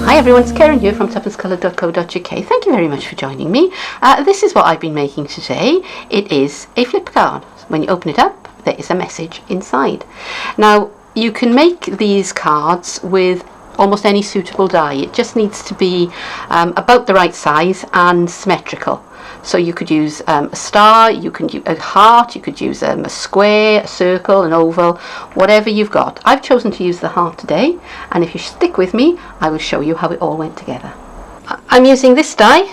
Hi everyone, it's Keren here from tuppencecoloured.co.uk. Thank you very much for joining me. This is what I've been making today. It is a flip card. When you open it up, there is a message inside. Now, you can make these cards with almost any suitable die. It just needs to be about the right size and symmetrical. So you could use a star, you can use a heart, you could use a square, a circle, an oval, whatever you've got. I've chosen to use the heart today, and if you stick with me, I will show you how it all went together. I'm using this die,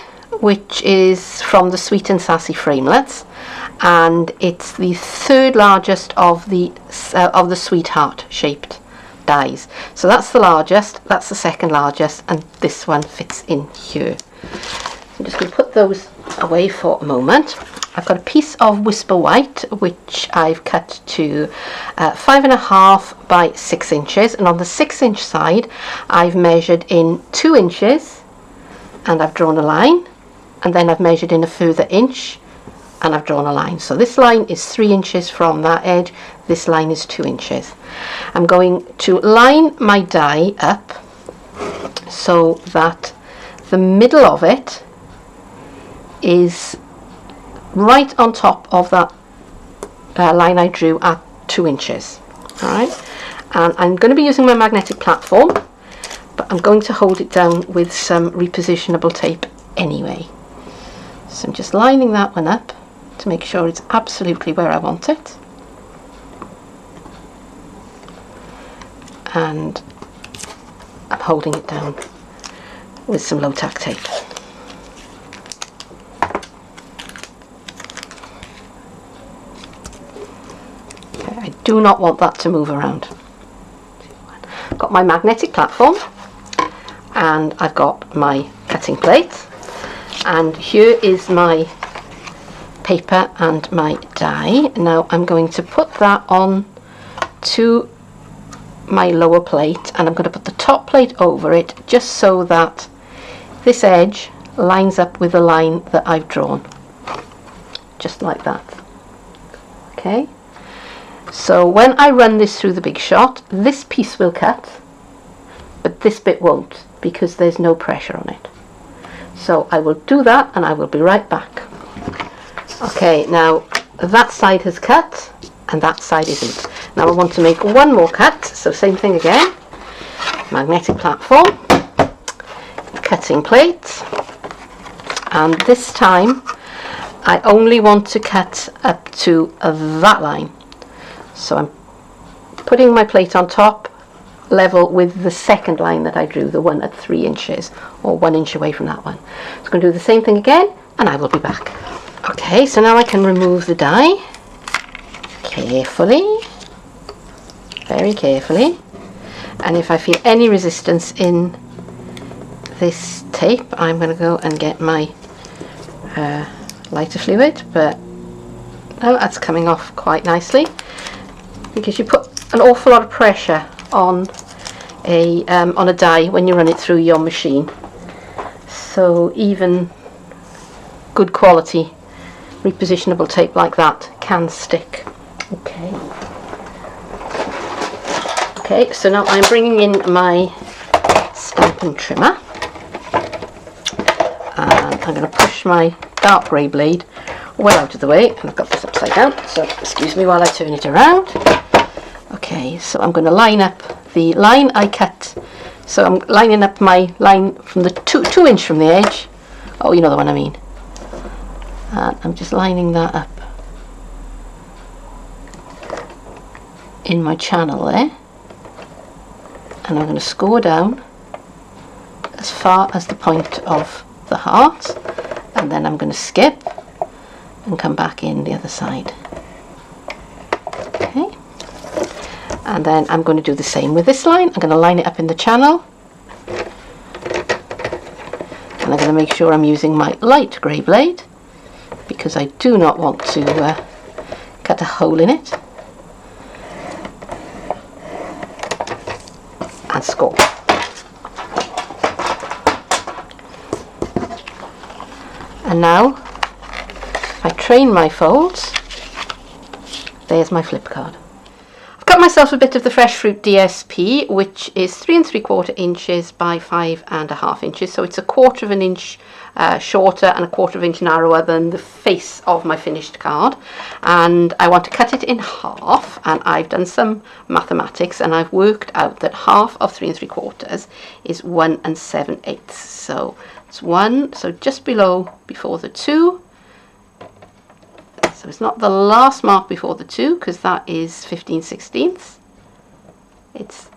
which is from the Sweet and Sassy Framelets, and it's the third largest of the sweetheart shaped dies. So that's the largest, that's the second largest, and this one fits in here. I'm just going to put those away for a moment. I've got a piece of Whisper White which I've cut to 5.5 by 6 inches, and on the 6-inch side I've measured in 2 inches and I've drawn a line, and then I've measured in a further inch and I've drawn a line. So this line is 3 inches from that edge, this line is 2 inches. I'm going to line my die up so that the middle of it is right on top of that line I drew at 2 inches. Alright, and I'm going to be using my magnetic platform, but I'm going to hold it down with some repositionable tape anyway. So I'm just lining that one up to make sure it's absolutely where I want it, and I'm holding it down with some low tack tape. I do not want that to move around. I've got my magnetic platform and I've got my cutting plate, and here is my paper and my die. Now I'm going to put that on to my lower plate, and I'm going to put the top plate over it just so that this edge lines up with the line that I've drawn, just like that. Okay. So when I run this through the Big Shot, this piece will cut, but this bit won't because there's no pressure on it. So I will do that and I will be right back. Okay, now that side has cut and that side isn't. Now I want to make one more cut, so same thing again. Magnetic platform, cutting plate, and this time I only want to cut up to that line. So I'm putting my plate on top, level with the second line that I drew, the one at 3 inches, or 1 inch away from that one. So I'm going to do the same thing again, and I will be back. Okay, so now I can remove the die carefully, very carefully, and if I feel any resistance in this tape, I'm going to go and get my lighter fluid, but no, that's coming off quite nicely, because you put an awful lot of pressure on a die when you run it through your machine. So even good quality repositionable tape like that can stick. Okay. Okay, so now I'm bringing in my Stampin' trimmer, and I'm going to push my dark grey blade well out of the way, and I've got this upside down, so excuse me while I turn it around. Okay, so I'm going to line up the line I cut. So I'm lining up my line from the 2 inch from the edge. Oh, you know the one I mean. And I'm just lining that up in my channel there, and I'm going to score down as far as the point of the heart, and then I'm going to skip and come back in the other side. Okay, and then I'm going to do the same with this line. I'm going to line it up in the channel, and I'm going to make sure I'm using my light grey blade because I do not want to cut a hole in it, and score. And now if I train my folds, there's my flip card. I've got my myself a bit of the Fresh Fruit DSP, which is 3 3/4 inches by 5.5 inches. So it's a 1/4 of an inch shorter and a 1/4 of an inch narrower than the face of my finished card. And I want to cut it in half, and I've done some mathematics and I've worked out that half of 3 3/4 is 1 7/8. So it's 1, so just before the 2. So it's not the last mark before the 2, because that is 15/16. It's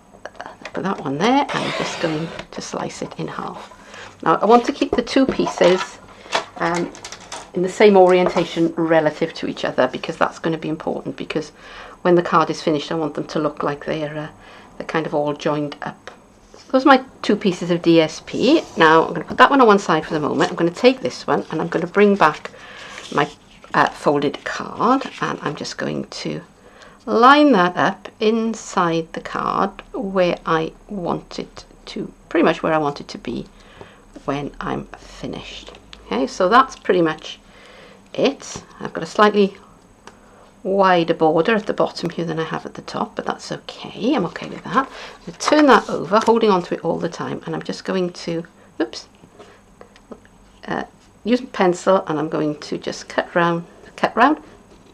put that one there, and I'm just going to slice it in half. Now I want to keep the two pieces in the same orientation relative to each other, because that's going to be important, because when the card is finished I want them to look like they're kind of all joined up. So those are my two pieces of DSP. Now I'm going to put that one on one side for the moment. I'm going to take this one and I'm going to bring back my folded card, and I'm just going to line that up inside the card where I want it to, pretty much where I want it to be when I'm finished. Okay, so that's pretty much it. I've got a slightly wider border at the bottom here than I have at the top, but that's okay. I'm okay with that. I'm going to turn that over, holding on to it all the time, and I'm just going to, oops, use a pencil, and I'm going to just cut round,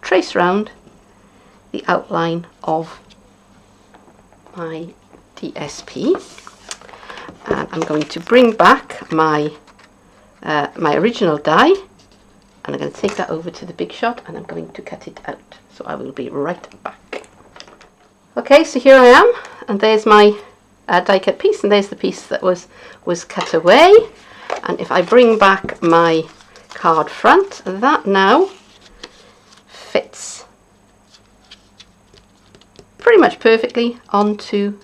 trace round the outline of my DSP, and I'm going to bring back my my original die, and I'm going to take that over to the Big Shot and I'm going to cut it out. So I will be right back. Okay, so here I am, and there's my die cut piece, and there's the piece that was cut away. And if I bring back my card front, that now fits pretty much perfectly onto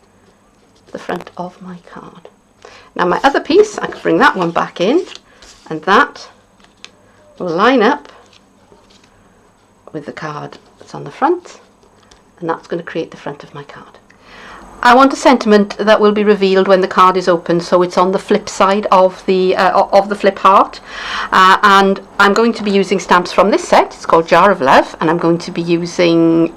the front of my card. Now my other piece, I can bring that one back in, and that will line up with the card that's on the front, and that's going to create the front of my card. I want a sentiment that will be revealed when the card is open, so it's on the flip side of the flip heart. And I'm going to be using stamps from this set. It's called Jar of Love, and I'm going to be using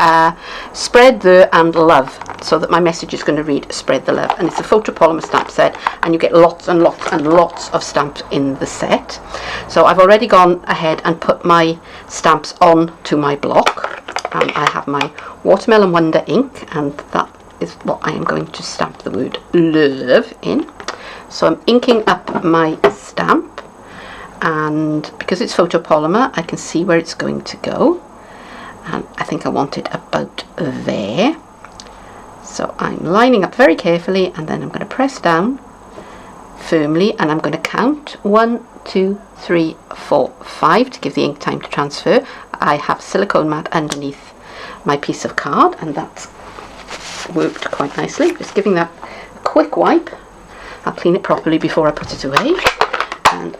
Spread the and Love, so that my message is going to read Spread the Love. And it's a photopolymer stamp set, and you get lots and lots and lots of stamps in the set. So I've already gone ahead and put my stamps on to my block, and I have my Watermelon Wonder ink, and that is what I am going to stamp the word love in. So I'm inking up my stamp, and because it's photopolymer I can see where it's going to go, and I think I want it about there. So I'm lining up very carefully, and then I'm going to press down firmly, and I'm going to count 1, 2, 3, 4, 5 to give the ink time to transfer. I have silicone mat underneath my piece of card, and that's worked quite nicely. Just giving that a quick wipe. I'll clean it properly before I put it away, and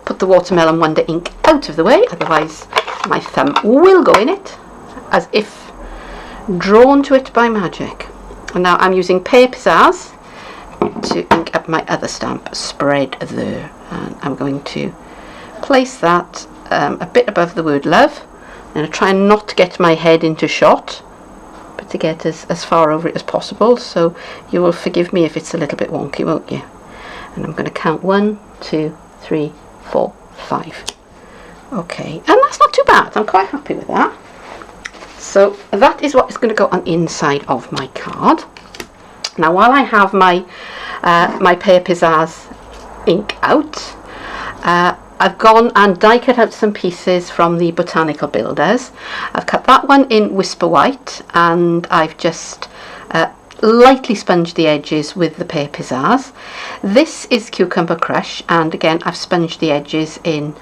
put the Watermelon Wonder ink out of the way, otherwise my thumb will go in it as if drawn to it by magic. And now I'm using Pear Pizzazz to ink up my other stamp, Spread the, and I'm going to place that a bit above the word love. I'm going to try and not get my head into shot, but to get as far over it as possible, so you will forgive me if it's a little bit wonky, won't you? And I'm going to count 1, 2, 3, 4, 5. Okay, and that's not too bad. I'm quite happy with that. So that is what is going to go on inside of my card. Now while I have my my Pear Pizzazz ink out, I've gone and die cut out some pieces from the Botanical Builders. I've cut that one in Whisper White, and I've just lightly sponged the edges with the Pear Pizzazz. This is Cucumber Crush, and again I've sponged the edges in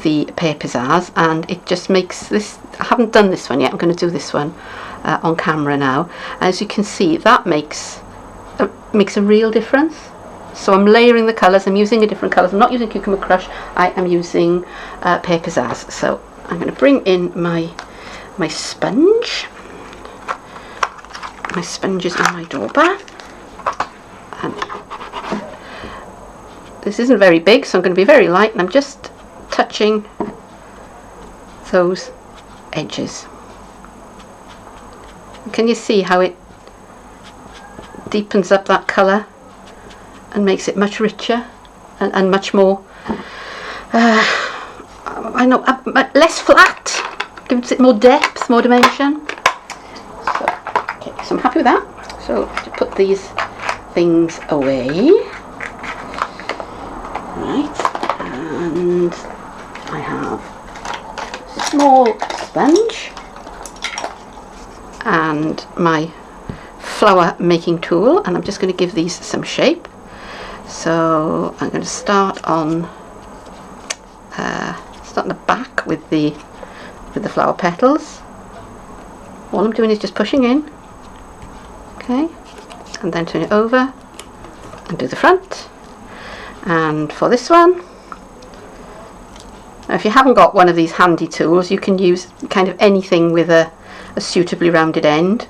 the Pear Pizzazz, and it just makes this, I haven't done this one yet, I'm going to do this one on camera now. As you can see, that makes a real difference. So I'm layering the colours, I'm using a different colours, I'm not using Cucumber Crush, I am using Pear Pizzazz. So I'm going to bring in my sponge. My sponge is in my dauber. And this isn't very big, so I'm going to be very light, and I'm just touching those edges. Can you see how it deepens up that colour and makes it much richer and much more, I know, less flat, gives it more depth, more dimension. So, okay, so I'm happy with that. So to put these things away, right, and I have a small sponge and my flower making tool, and I'm just going to give these some shape. So I'm going to start on the back with the flower petals. All I'm doing is just pushing in, okay, and then turn it over and do the front. And for this one, now if you haven't got one of these handy tools, you can use kind of anything with a suitably rounded end.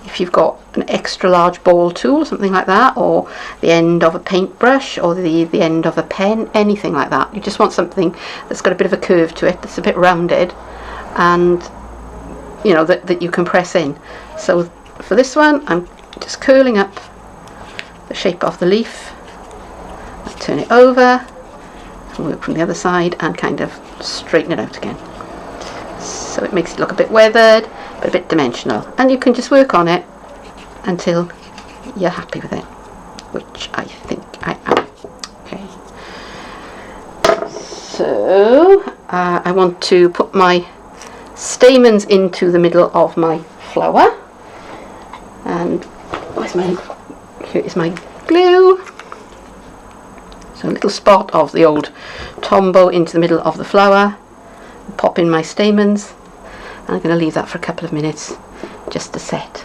If you've got an extra large ball tool, something like that, or the end of a paintbrush, or the end of a pen, anything like that. You just want something that's got a bit of a curve to it, that's a bit rounded, and you know, that you can press in. So for this one, I'm just curling up the shape of the leaf. I turn it over, and work from the other side, and kind of straighten it out again. So it makes it look a bit weathered, but a bit dimensional, and you can just work on it until you're happy with it, which I think I am. Okay, so I want to put my stamens into the middle of my flower, and here is my glue. So a little spot of the old Tombow into the middle of the flower, pop in my stamens. I'm going to leave that for a couple of minutes just to set.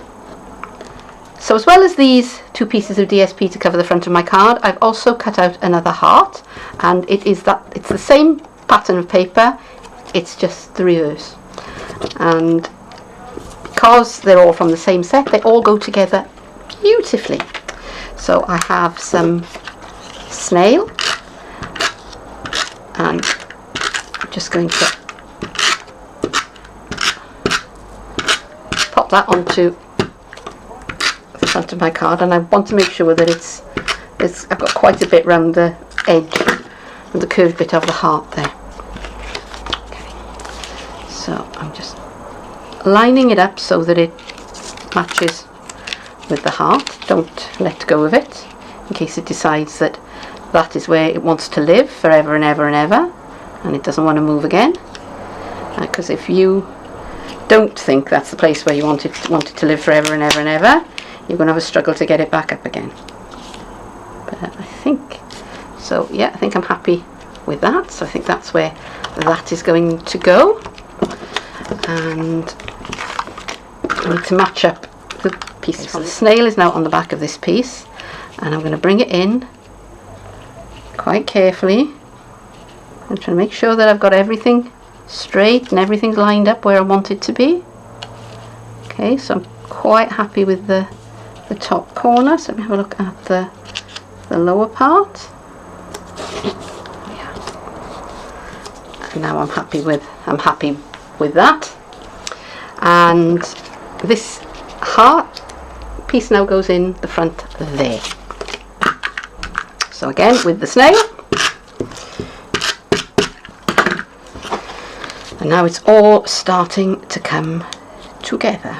So as well as these two pieces of DSP to cover the front of my card, I've also cut out another heart, and it's the same pattern of paper, it's just the reverse. And because they're all from the same set, they all go together beautifully. So I have some snail, and I'm just going to that onto the front of my card, and I want to make sure that I've got quite a bit round the edge and the curved bit of the heart there. Okay. So I'm just lining it up so that it matches with the heart. Don't let go of it in case it decides that that is where it wants to live forever and ever and ever, and it doesn't want to move again. Because if you don't think that's the place where you want it to live forever and ever and ever, you're going to have a struggle to get it back up again. But I think, so yeah, I think I'm happy with that. So I think that's where that is going to go. And I need to match up the pieces. So the snail is now on the back of this piece, and I'm going to bring it in quite carefully. I'm trying to make sure that I've got everything straight and everything's lined up where I want it to be. Okay, so I'm quite happy with the top corner. So let me have a look at the lower part. Yeah. And now I'm happy with that. And this heart piece now goes in the front there. So again with the snail. And now it's all starting to come together.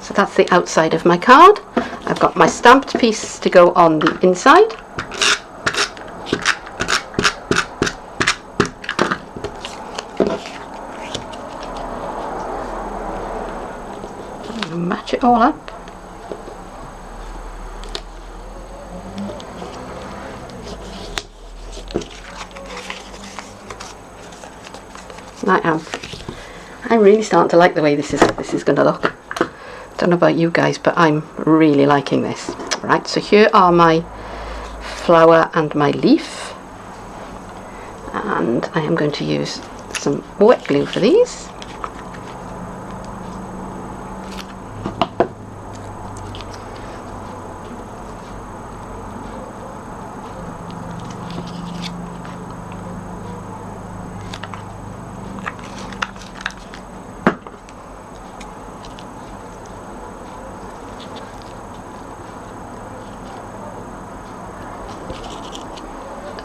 So that's the outside of my card. I've got my stamped piece to go on the inside. And match it all up. I'm really starting to like the way this is going to look. Don't know about you guys, but I'm really liking this. Right, so here are my flower and my leaf, and I am going to use some wet glue for these.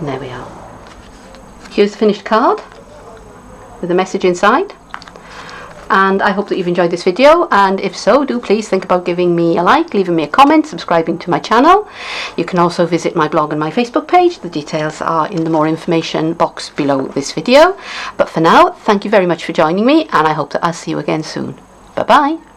And there we are. Here's the finished card with a message inside. And I hope that you've enjoyed this video, and if so, do please think about giving me a like, leaving me a comment, subscribing to my channel. You can also visit my blog and my Facebook page. The details are in the more information box below this video. But for now, thank you very much for joining me, and I hope that I'll see you again soon. Bye bye.